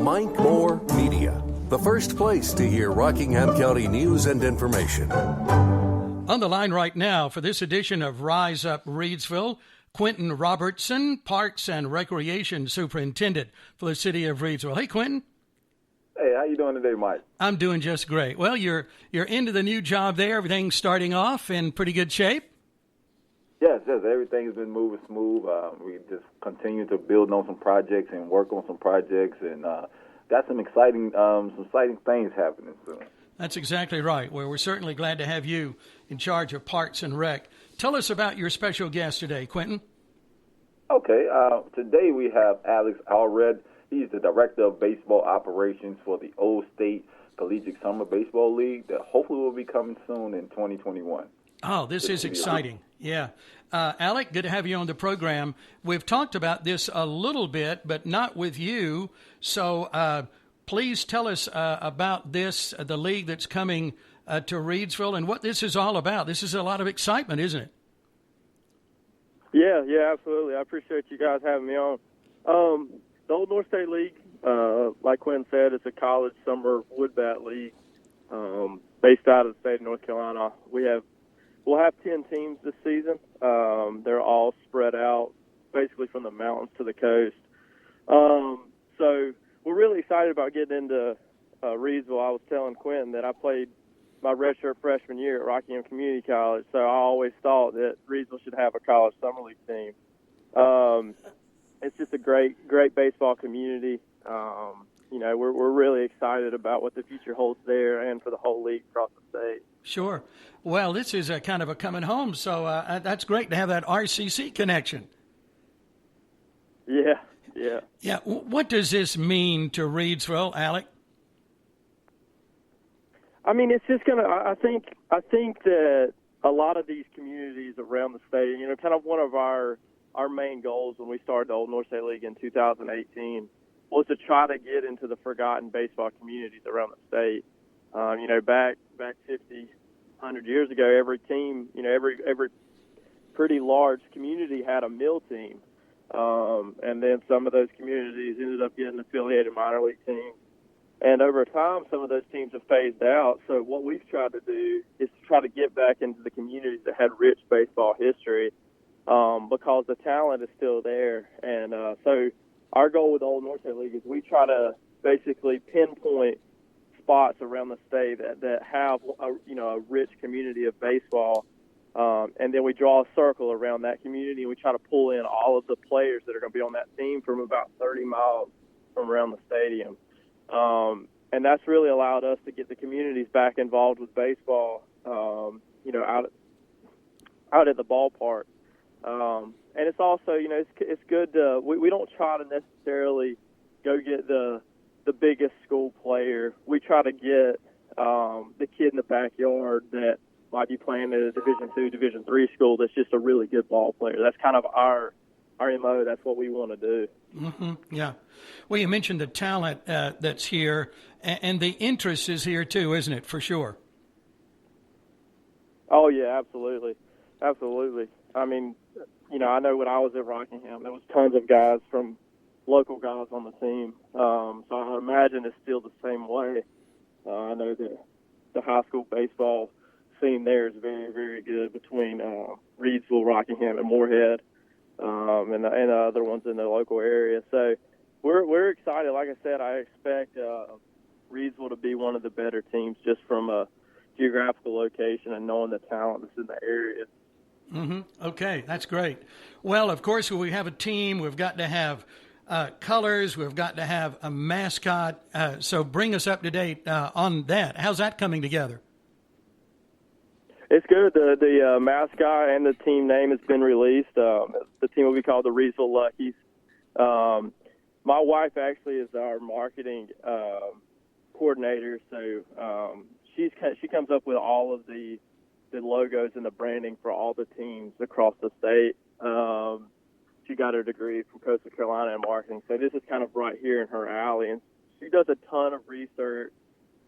Mike Moore Media, the first place to hear Rockingham County news and information. On the line right now for this edition of Rise Up Reidsville, Quentin Robertson, Parks and Recreation Superintendent for the city of Reidsville. Hey, Quentin. Hey, how you doing today, Mike? I'm doing just great. Well, you're into the new job there. Everything's starting off in pretty good shape. Yes, everything's been moving smooth. We just continue to build on some projects and work on some projects, and got some exciting things happening soon. That's exactly right. Well, we're certainly glad to have you in charge of Parks and Rec. Tell us about your special guest today, Quentin. Okay, today we have Alex Allred. He's the Director of Baseball Operations for the Old State Collegiate Summer Baseball League that hopefully will be coming soon in 2021. Oh, this is exciting. Yeah. Alec, good to have you on the program. We've talked about this a little bit, but not with you. So please tell us about this, the league that's coming to Reidsville, and what this is all about. This is a lot of excitement, isn't it? Yeah, absolutely. I appreciate you guys having me on. The Old North State League, like Quinn said, it's a college summer wood bat league based out of the state of North Carolina. We'll have 10 teams this season. They're all spread out basically from the mountains to the coast. So we're really excited about getting into Reidsville. I was telling Quinn that I played my redshirt freshman year at Rockingham Community College, so I always thought that Reidsville should have a college summer league team. It's just a great baseball community. We're really excited about what the future holds there and for the whole league across the state. Sure. Well, this is a kind of a coming home, so that's great to have that RCC connection. Yeah. Yeah. What does this mean to Reidsville, Alec? I mean, it's just I think that a lot of these communities around the state, kind of one of our main goals when we started the Old North State League in 2018 was to try to get into the forgotten baseball communities around the state. Back 50, 100 years ago, every team, every pretty large community had a mill team. And then some of those communities ended up getting affiliated minor league teams. And over time, some of those teams have phased out. So what we've tried to do is to try to get back into the communities that had rich baseball history, because the talent is still there. And so our goal with the Old North State League is we try to basically pinpoint spots around the state that have a rich community of baseball, and then we draw a circle around that community, and we try to pull in all of the players that are going to be on that team from about 30 miles from around the stadium. And that's really allowed us to get the communities back involved with baseball, out at the ballpark. And it's also, it's good to, we don't try to necessarily go get the biggest school player. We try to get the kid in the backyard that might be playing at a Division II, Division III school that's just a really good ball player. That's kind of our MO. That's what we want to do. Mm-hmm. Yeah. Well, you mentioned the talent that's here, and the interest is here too, isn't it, for sure? Oh, yeah, absolutely. I mean, I know when I was at Rockingham, there was tons of guys from local guys on the team. So I imagine it's still the same way. I know that the high school baseball scene there is very, very good between Reidsville, Rockingham, and Moorhead, and other ones in the local area. So we're excited. Like I said, I expect Reidsville to be one of the better teams just from a geographical location and knowing the talent that's in the area. Mm-hmm. Okay, that's great. Well, of course, when we have a team, we've got to have colors, we've got to have a mascot. So bring us up to date on that. How's that coming together? It's good. The mascot and the team name has been released. The team will be called the Reidsville Luckies. My wife actually is our marketing coordinator, so she comes up with all of the logos and the branding for all the teams across the state. She got her degree from Coastal Carolina in marketing, so this is kind of right here in her alley. And she does a ton of research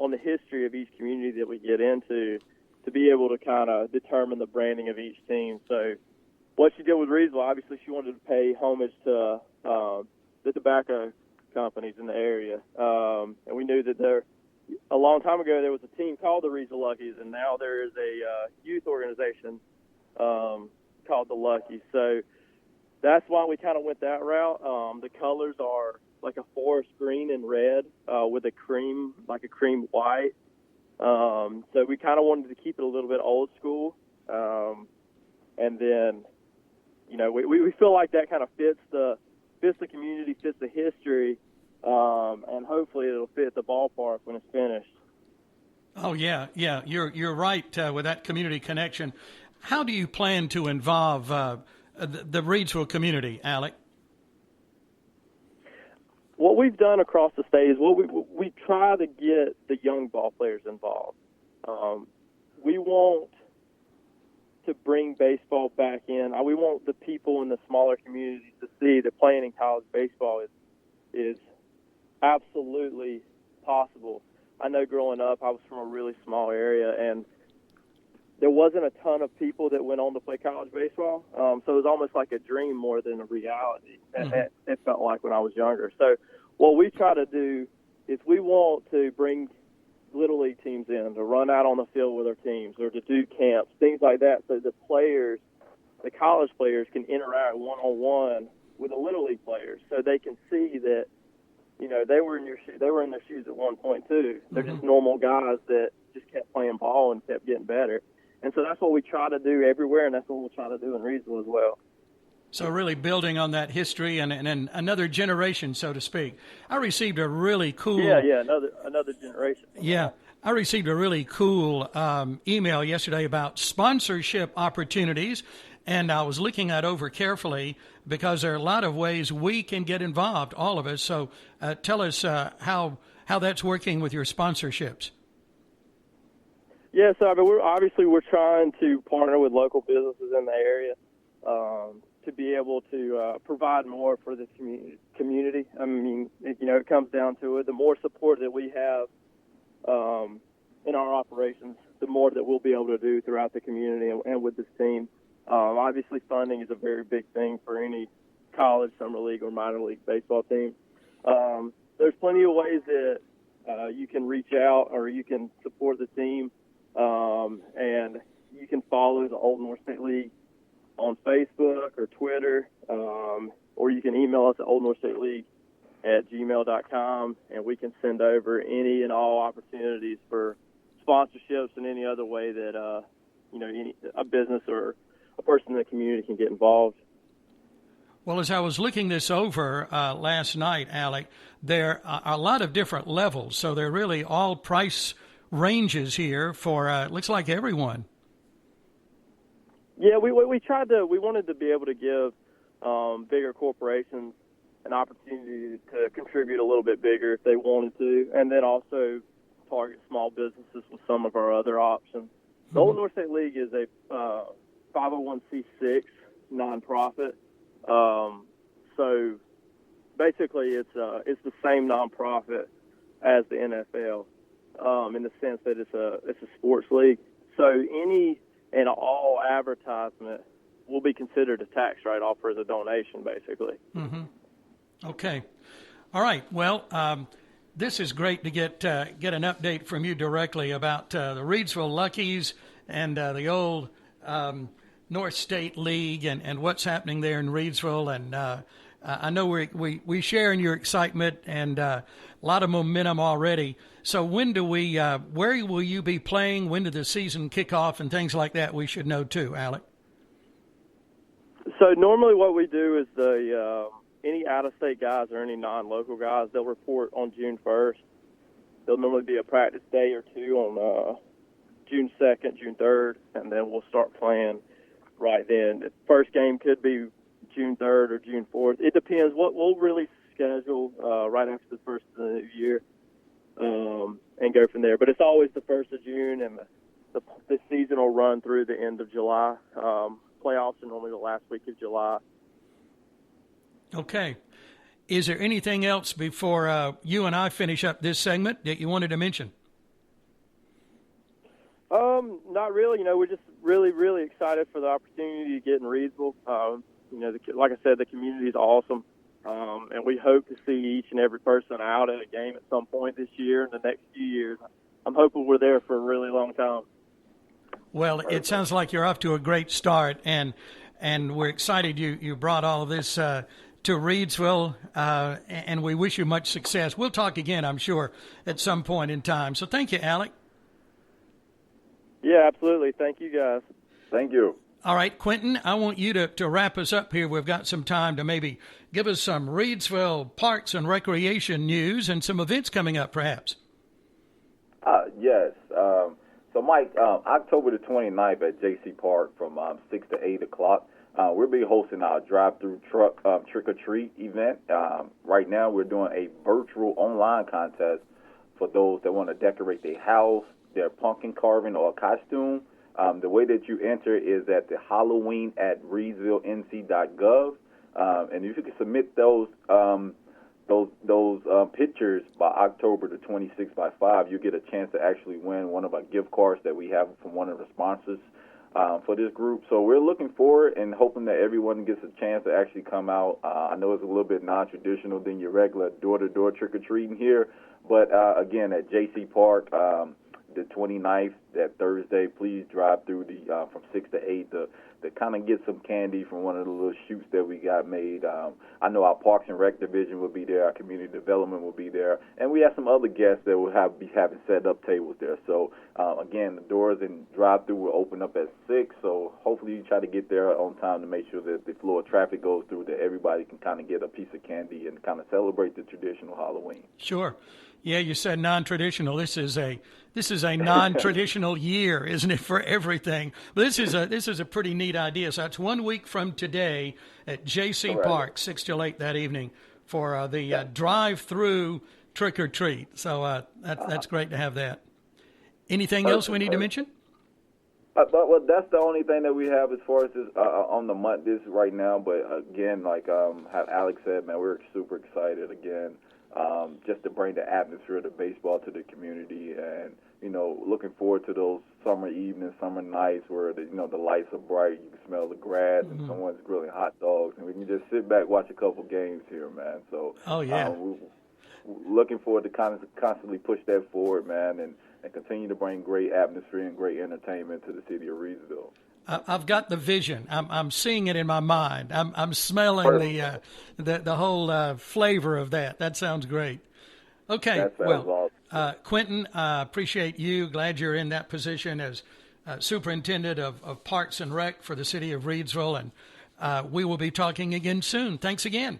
on the history of each community that we get into to be able to kind of determine the branding of each team. So what she did with Reidsville, obviously she wanted to pay homage to the tobacco companies in the area. And we knew that a long time ago there was a team called the Reidsville Luckies, and now there is a youth organization called the Luckies. So that's why we kind of went that route. The colors are like a forest green and red with a cream white. So we kind of wanted to keep it a little bit old school. And then, we feel like that kind of fits the community, fits the history, and hopefully it'll fit the ballpark when it's finished. Oh yeah, you're right with that community connection. How do you plan to involve the Reidsville community, Alec? What we've done across the state is we try to get the young ball players involved. We want to bring baseball back in. We want the people in the smaller communities to see that playing in college baseball is absolutely possible. I know growing up, I was from a really small area, and there wasn't a ton of people that went on to play college baseball. So it was almost like a dream more than a reality. Mm-hmm. It felt like when I was younger. So what we try to do is we want to bring Little League teams in to run out on the field with our teams or to do camps, things like that, so the players, the college players, can interact one-on-one with the Little League players, so they can see that, they were in their shoes at one point too. They're just normal guys that just kept playing ball and kept getting better. And so that's what we try to do everywhere, and that's what we'll try to do in Reidsville as well. So really building on that history and another generation, so to speak. I received a really cool... Yeah, another generation. Yeah, I received a really cool email yesterday about sponsorship opportunities, and I was looking that over carefully because there are a lot of ways we can get involved, all of us. So tell us how that's working with your sponsorships. Yeah, so we're trying to partner with local businesses in the area to be able to provide more for the community. I mean, it comes down to it. The more support that we have in our operations, the more that we'll be able to do throughout the community and with this team. Obviously, funding is a very big thing for any college, summer league, or minor league baseball team. There's plenty of ways that you can reach out or you can support the team. And you can follow the Old North State League on Facebook or Twitter, or you can email us at oldnorthstateleague@gmail.com, and we can send over any and all opportunities for sponsorships and any other way that a business or a person in the community can get involved. Well, as I was looking this over last night, Alec, there are a lot of different levels, so they're really all price ranges here for looks like everyone. Yeah, we wanted to be able to give bigger corporations an opportunity to contribute a little bit bigger if they wanted to, and then also target small businesses with some of our other options. The Old North State League is a 501c6 nonprofit, so basically it's the same nonprofit as the NFL. In the sense that it's a sports league. So any and all advertisement will be considered a tax write-off as a donation, basically. Mm-hmm. Okay. All right. Well, this is great to get an update from you directly about the Reidsville Luckies and the old North State League and what's happening there in Reidsville. And I know we share in your excitement and a lot of momentum already. So when do where will you be playing? When did the season kick off and things like that we should know too, Alec? So normally what we do is any out-of-state guys or any non-local guys, they'll report on June 1st. There'll normally be a practice day or two on June 2nd, June 3rd, and then we'll start playing right then. The first game could be June 3rd or June 4th. It depends. We'll really schedule right after the first of the new year and go from there. But it's always the 1st of June, and the season will run through the end of July. Playoffs are normally the last week of July. Okay. Is there anything else before you and I finish up this segment that you wanted to mention? Not really. We're just really, really excited for the opportunity to get in Reidsville. Like I said, the community is awesome. and we hope to see each and every person out at a game at some point this year and the next few years. I'm hoping we're there for a really long time. Well, it sounds like you're off to a great start, and we're excited you brought all of this to Reidsville, and we wish you much success. We'll talk again, I'm sure, at some point in time. So thank you, Alec. Yeah, absolutely. Thank you, guys. Thank you. All right, Quentin, I want you to wrap us up here. We've got some time to maybe give us some Reidsville Parks and Recreation news and some events coming up, perhaps. Yes. So, Mike, October the 29th at J.C. Park from 6 to 8 o'clock, we'll be hosting our drive-through truck trick-or-treat event. Right now we're doing a virtual online contest for those that want to decorate their house, their pumpkin carving, or a costume. The way that you enter is at the Halloween at ReidsvilleNC.gov, and if you can submit those pictures by October the 26th by 5, you get a chance to actually win one of our gift cards that we have from one of the sponsors for this group. So we're looking forward and hoping that everyone gets a chance to actually come out. I know it's a little bit non-traditional than your regular door-to-door trick-or-treating here, but again, at J.C. Park, the 29th, that Thursday, please drive through from 6 to 8 to kind of get some candy from one of the little shoots that we got made. I know our Parks and Rec division will be there, our community development will be there, and we have some other guests that will be having set up tables there. So again, the doors and drive-through will open up at 6, so hopefully you try to get there on time to make sure that the flow of traffic goes through, that everybody can kind of get a piece of candy and kind of celebrate the traditional Halloween. Sure. Yeah, you said non-traditional. This is a non-traditional year, isn't it, for everything? But this is a pretty neat idea. So it's 1 week from today at J.C. Park, 6 till 8 that evening, for the drive-through trick-or-treat. So that's great to have that. Anything else we need to mention? Well, that's the only thing that we have as far as this on the month this right now. But again, like Alex said, man, we're super excited again. Just to bring the atmosphere of the baseball to the community, and looking forward to those summer evenings, summer nights where the lights are bright, you can smell the grass, and someone's grilling hot dogs, and we can just sit back, watch a couple games here, man. So, we're looking forward to constantly push that forward, man, and continue to bring great atmosphere and great entertainment to the city of Reidsville. I've got the vision. I'm seeing it in my mind. I'm smelling the whole flavor of that. That sounds great. Okay, well, awesome. Quentin, I appreciate you. Glad you're in that position as superintendent of Parks and Rec for the city of Reidsville, and we will be talking again soon. Thanks again.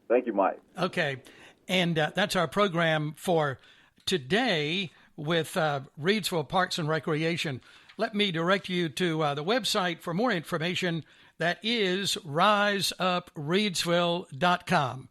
Thank you, Mike. Okay, and that's our program for today with Reidsville Parks and Recreation. Let me direct you to the website for more information. That is riseupresville.com.